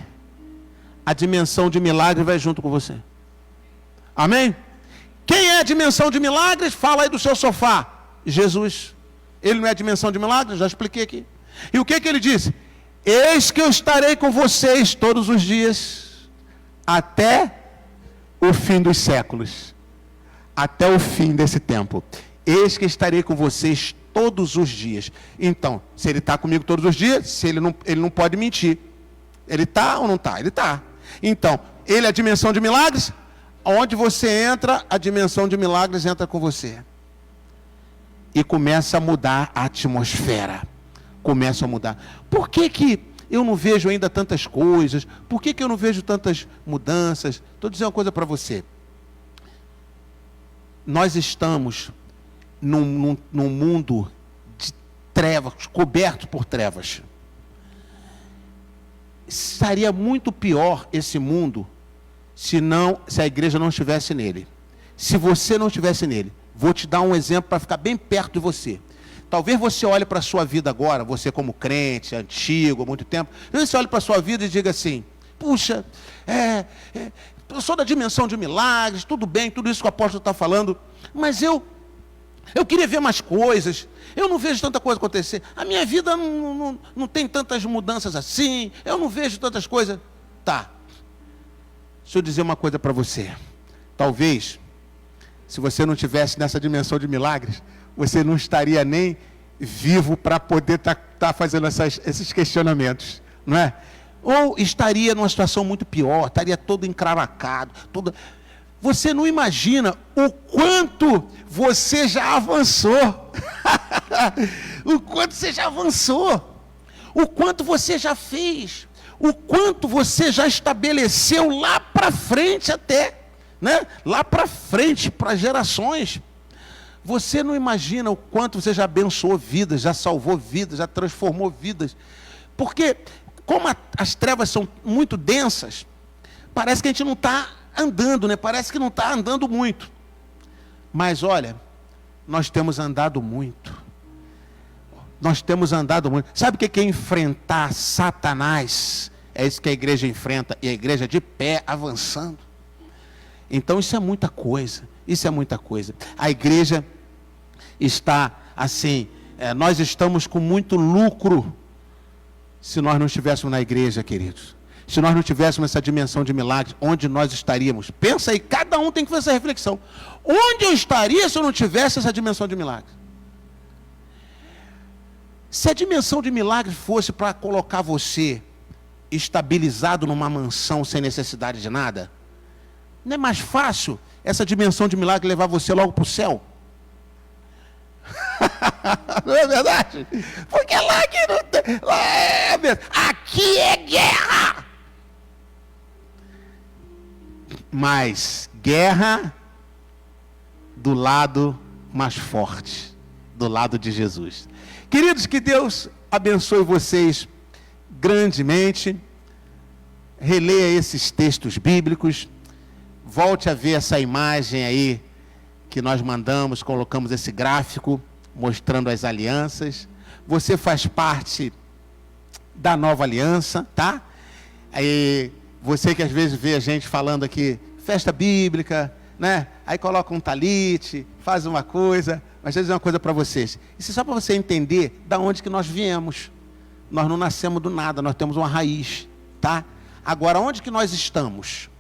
a dimensão de milagre vai junto com você. Amém? Quem é a dimensão de milagres? Fala aí do seu sofá. Jesus. Ele não é a dimensão de milagres? Já expliquei aqui. E o que ele disse? Eis que eu estarei com vocês todos os dias, até o fim dos séculos. Até o fim desse tempo. Eis que estarei com vocês todos os dias. Então, se ele está comigo todos os dias, se ele não pode mentir. Ele está ou não está? Ele está. Então, ele é a dimensão de milagres. Onde você entra, a dimensão de milagres entra com você. E começa a mudar a atmosfera. Começa a mudar. Por que eu não vejo ainda tantas coisas? Por que eu não vejo tantas mudanças? Estou dizendo uma coisa para você. Nós estamos num mundo de trevas, coberto por trevas. Estaria muito pior esse mundo se a igreja não estivesse nele. Se você não estivesse nele. Vou te dar um exemplo para ficar bem perto de você. Talvez você olhe para a sua vida agora, você como crente, antigo, há muito tempo, você olhe para a sua vida e diga assim, puxa, eu sou da dimensão de milagres, tudo bem, tudo isso que o apóstolo está falando, mas eu queria ver mais coisas, eu não vejo tanta coisa acontecer, a minha vida não tem tantas mudanças assim, eu não vejo tantas coisas. Tá, deixa eu dizer uma coisa para você, talvez, se você não estivesse nessa dimensão de milagres, você não estaria nem vivo para poder tá fazendo esses questionamentos, não é? Ou estaria numa situação muito pior, estaria todo encravacado, Você não imagina o quanto você já avançou. O quanto você já avançou. O quanto você já fez. O quanto você já estabeleceu lá para frente até, né? Lá para frente, para gerações. Você não imagina o quanto você já abençoou vidas, já salvou vidas, já transformou vidas. Porque, como as trevas são muito densas, parece que a gente não está andando, né? Parece que não está andando muito. Mas olha, nós temos andado muito. Nós temos andado muito. Sabe o que é enfrentar Satanás? É isso que a igreja enfrenta. E a igreja de pé, avançando. Então isso é muita coisa. Isso é muita coisa. A igreja está assim, nós estamos com muito lucro se nós não estivéssemos na igreja, queridos. Se nós não tivéssemos essa dimensão de milagres, onde nós estaríamos? Pensa aí, cada um tem que fazer essa reflexão. Onde eu estaria se eu não tivesse essa dimensão de milagres? Se a dimensão de milagres fosse para colocar você estabilizado numa mansão sem necessidade de nada? Não é mais fácil essa dimensão de milagre levar você logo para o céu? Não é verdade? Porque lá que não tem, lá aqui é guerra. Mas guerra do lado mais forte, do lado de Jesus. Queridos, que Deus abençoe vocês grandemente. Releia esses textos bíblicos. Volte a ver essa imagem aí que nós mandamos, colocamos esse gráfico mostrando as alianças. Você faz parte da nova aliança, tá? Aí você que às vezes vê a gente falando aqui, festa bíblica, né? Aí coloca um talite, faz uma coisa, mas deixa eu dizer uma coisa para vocês. Isso é só para você entender da onde que nós viemos. Nós não nascemos do nada, nós temos uma raiz, tá? Agora, onde que nós estamos?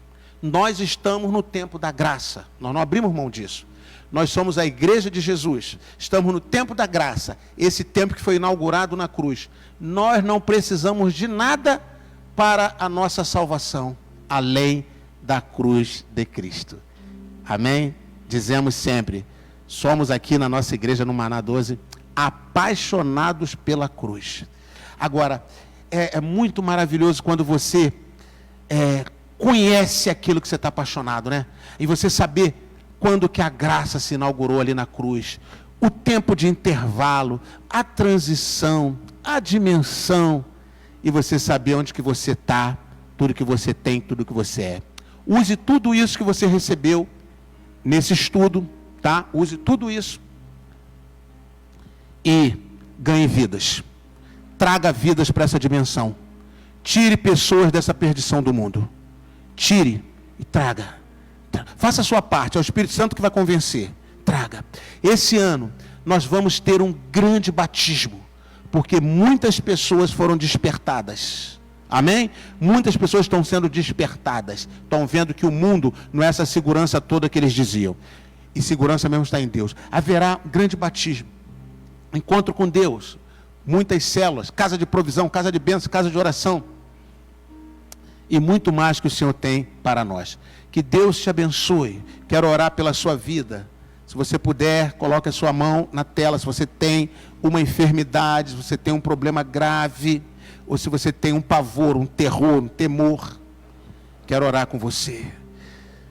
Nós estamos no tempo da graça. Nós não abrimos mão disso. Nós somos a igreja de Jesus. Estamos no tempo da graça. Esse tempo que foi inaugurado na cruz. Nós não precisamos de nada para a nossa salvação, além da cruz de Cristo. Amém? Dizemos sempre, somos aqui na nossa igreja no Maná 12, apaixonados pela cruz. Agora, é muito maravilhoso quando você conhece aquilo que você está apaixonado, né? E você saber quando que a graça se inaugurou ali na cruz, o tempo de intervalo, a transição, a dimensão, e você saber onde que você está, tudo que você tem, tudo que você é. Use tudo isso que você recebeu nesse estudo, tá? Use tudo isso e ganhe vidas. Traga vidas para essa dimensão. Tire pessoas dessa perdição do mundo. Tire e traga. Faça a sua parte, é o Espírito Santo que vai convencer. Traga. Esse ano nós vamos ter um grande batismo, porque muitas pessoas foram despertadas. Amém? Muitas pessoas estão sendo despertadas. Estão vendo que o mundo não é essa segurança toda que eles diziam. E segurança mesmo está em Deus. Haverá grande batismo. Encontro com Deus. Muitas células, casa de provisão, casa de bênção, casa de oração. E muito mais que o Senhor tem para nós. Que Deus te abençoe. Quero orar pela sua vida. Se você puder, coloque a sua mão na tela. Se você tem uma enfermidade, se você tem um problema grave, ou se você tem um pavor, um terror, um temor, quero orar com você.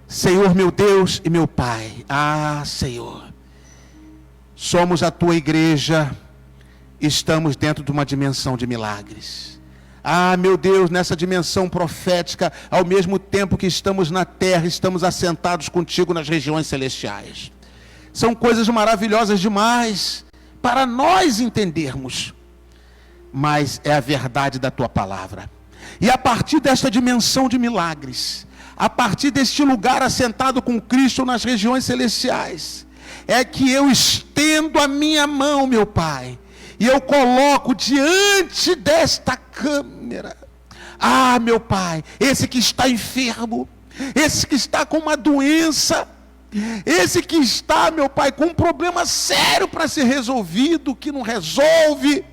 Senhor meu Deus e meu Pai. Senhor, somos a tua igreja, estamos dentro de uma dimensão de milagres. Meu Deus, nessa dimensão profética, ao mesmo tempo que estamos na terra, estamos assentados contigo nas regiões celestiais. São coisas maravilhosas demais para nós entendermos, mas é a verdade da tua palavra. E a partir desta dimensão de milagres, a partir deste lugar assentado com Cristo nas regiões celestiais, é que eu estendo a minha mão, meu Pai, e eu coloco diante desta câmera, meu Pai, esse que está enfermo, esse que está com uma doença, esse que está, meu Pai, com um problema sério para ser resolvido, que não resolve,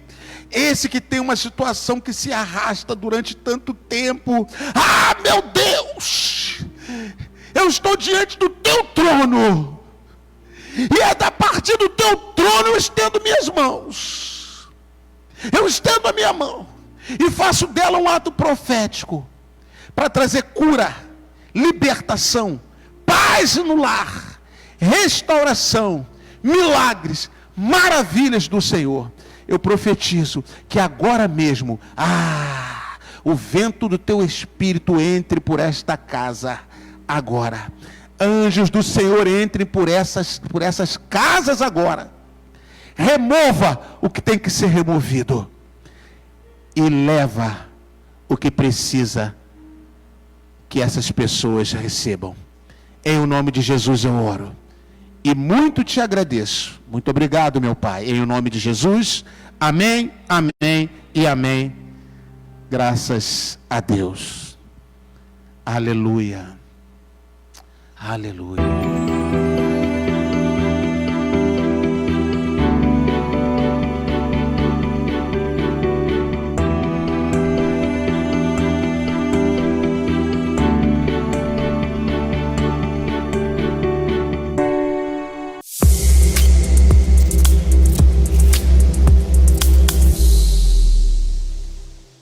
esse que tem uma situação que se arrasta durante tanto tempo. Meu Deus, eu estou diante do teu trono, e é da partir do teu trono eu estendo minhas mãos. Eu estendo a minha mão e faço dela um ato profético para trazer cura, libertação, paz no lar, restauração, milagres, maravilhas do Senhor. Eu profetizo que agora mesmo, o vento do teu Espírito entre por esta casa agora. Anjos do Senhor entrem por essas casas agora. Remova o que tem que ser removido e leva o que precisa que essas pessoas recebam. Em o nome de Jesus eu oro e muito te agradeço. Muito obrigado, meu Pai, em o nome de Jesus. Amém, amém e amém. Graças a Deus. Aleluia. Aleluia.